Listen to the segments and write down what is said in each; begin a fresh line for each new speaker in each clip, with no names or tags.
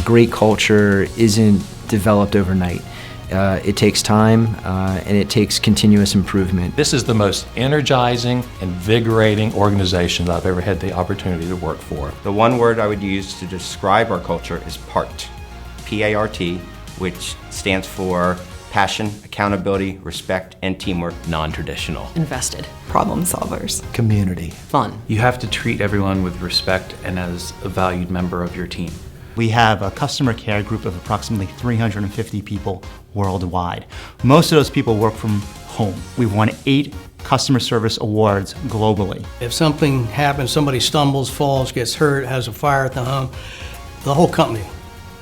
great culture isn't developed overnight. It takes time and it takes continuous improvement.
This is the most energizing, invigorating organization that I've ever had the opportunity to work for.
The one word I would use to describe our culture is PART, P-A-R-T, which stands for passion, accountability, respect, and teamwork.
Non-traditional.
Invested.
Problem solvers.
Community.
Fun.
You have to treat everyone with respect and as a valued member of your team.
We have a customer care group of approximately 350 people worldwide. Most of those people work from home. We've won 8 customer service awards globally.
If something happens, somebody stumbles, falls, gets hurt, has a fire at the home, the whole company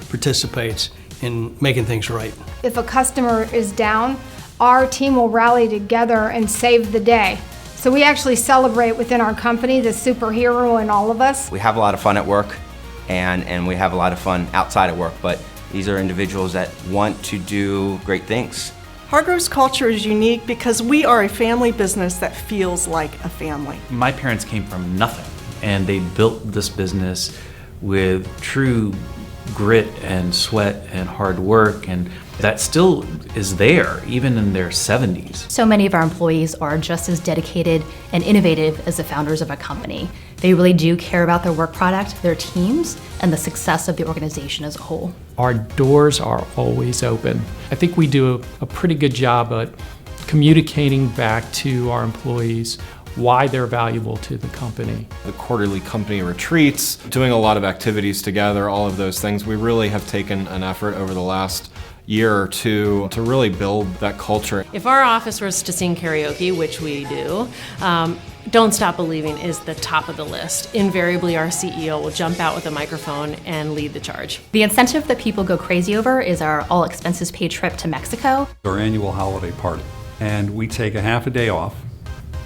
participates in making things right.
If a customer is down, our team will rally together and save the day. So we actually celebrate within our company the superhero in all of us.
We have a lot of fun at work, and we have a lot of fun outside of work, but these are individuals that want to do great things.
Hargrove's culture is unique because we are a family business that feels like a family.
My parents came from nothing, and they built this business with true grit and sweat and hard work, and that still is there, even in their 70s.
So many of our employees are just as dedicated and innovative as the founders of a company. They really do care about their work product, their teams, and the success of the organization as a whole.
Our doors are always open. I think we do a pretty good job at communicating back to our employees why they're valuable to the company.
The quarterly company retreats, doing a lot of activities together, all of those things. We really have taken an effort over the last year or two to really build that culture.
If our office was to sing karaoke, which we do, Don't Stop Believing is the top of the list. Invariably, our CEO will jump out with a microphone and lead the charge.
The incentive that people go crazy over is our all expenses paid trip to Mexico.
Our annual holiday party. And we take a half a day off.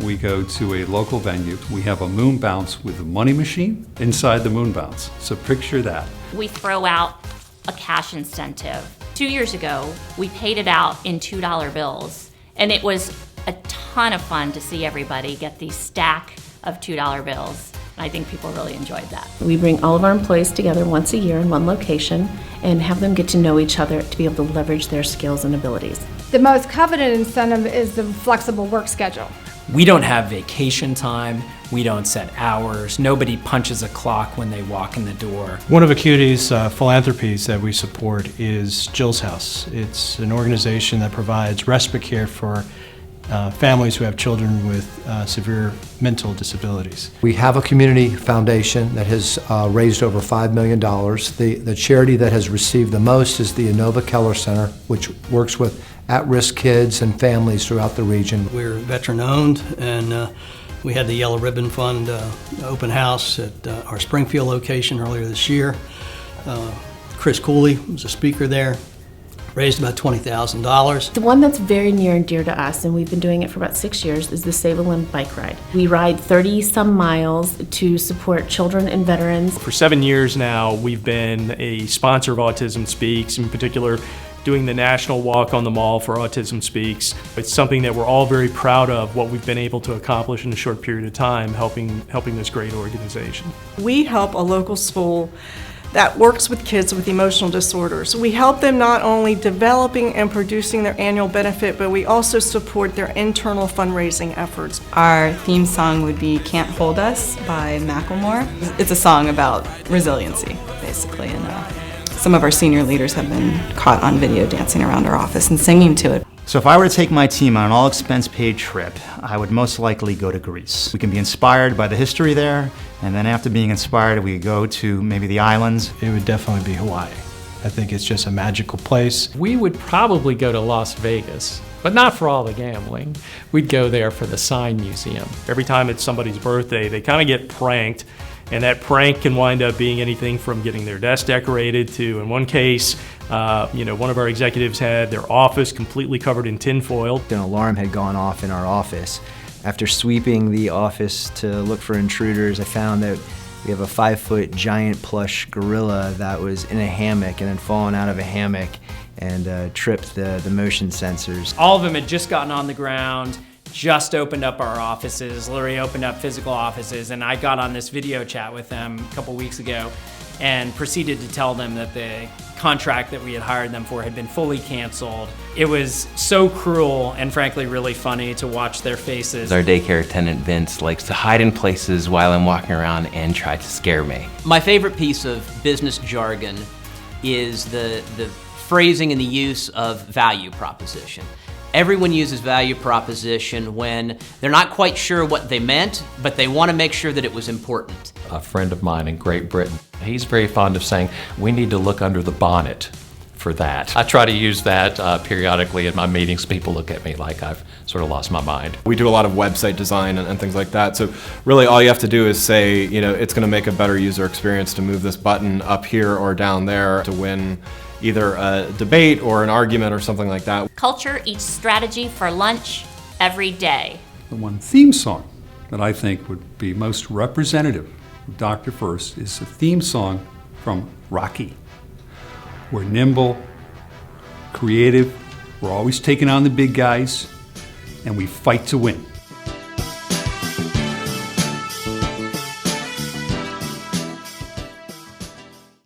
We go to a local venue. We have a moon bounce with a money machine inside the moon bounce. So picture that.
We throw out a cash incentive. 2 years ago, we paid it out in $2 bills, and it was a ton of fun to see everybody get these stack of $2 bills. And I think people really enjoyed that.
We bring all of our employees together once a year in one location and have them get to know each other to be able to leverage their skills and abilities.
The most coveted incentive is the flexible work schedule.
We don't have vacation time, we don't set hours, nobody punches a clock when they walk in the door.
One of Acuity's philanthropies that we support is Jill's House. It's an organization that provides respite care for families who have children with severe mental disabilities.
We have a community foundation that has raised over $5 million. The charity that has received the most is the Inova Keller Center, which works with at-risk kids and families throughout the region.
We're veteran-owned, and we had the Yellow Ribbon Fund open house at our Springfield location earlier this year. Chris Cooley was a speaker there. Raised about $20,000.
The one that's very near and dear to us, and we've been doing it for about 6 years, is the Save a Limb bike ride. We ride 30-some miles to support children and veterans.
For 7 years now, we've been a sponsor of Autism Speaks, in particular doing the National Walk on the Mall for Autism Speaks. It's something that we're all very proud of, what we've been able to accomplish in a short period of time, helping this great organization.
We help a local school that works with kids with emotional disorders. We help them not only developing and producing their annual benefit, but we also support their internal fundraising efforts. Our theme song would be Can't Hold Us by Macklemore. It's a song about resiliency, basically, and some of our senior leaders have been caught on video dancing around our office and singing to it.
So if I were to take my team on an all-expense-paid trip, I would most likely go to Greece. We can be inspired by the history there, and then after being inspired, we go to maybe the islands.
It would definitely be Hawaii. I think it's just a magical place.
We would probably go to Las Vegas, but not for all the gambling. We'd go there for the Sign Museum. Every time it's somebody's birthday, they kind of get pranked, and that prank can wind up being anything from getting their desk decorated to, in one case, one of our executives had their office completely covered in tinfoil.
An alarm had gone off in our office. After sweeping the office to look for intruders, I found that we have a 5-foot giant plush gorilla that was in a hammock and had fallen out of a hammock and tripped the motion sensors.
All of them had just gotten on the ground, just opened up our offices, literally opened up physical offices, and I got on this video chat with them a couple weeks ago. and proceeded to tell them that the contract that we had hired them for had been fully canceled. It was so cruel and frankly really funny to watch their faces.
Our daycare attendant Vince likes to hide in places while I'm walking around and try to scare me.
My favorite piece of business jargon is the phrasing and the use of value proposition. Everyone uses value proposition when they're not quite sure what they meant, but they want to make sure that it was important.
A friend of mine in Great Britain, he's very fond of saying, we need to look under the bonnet for that. I try to use that periodically in my meetings. People look at me like I've sort of lost my mind.
We do a lot of website design and things like that. So really all you have to do is say, you know, it's going to make a better user experience to move this button up here or down there to win either a debate or an argument or something like that.
Culture eats strategy for lunch every day.
The one theme song that I think would be most representative of DrFirst is the theme song from Rocky. We're nimble, creative, we're always taking on the big guys, and we fight to win.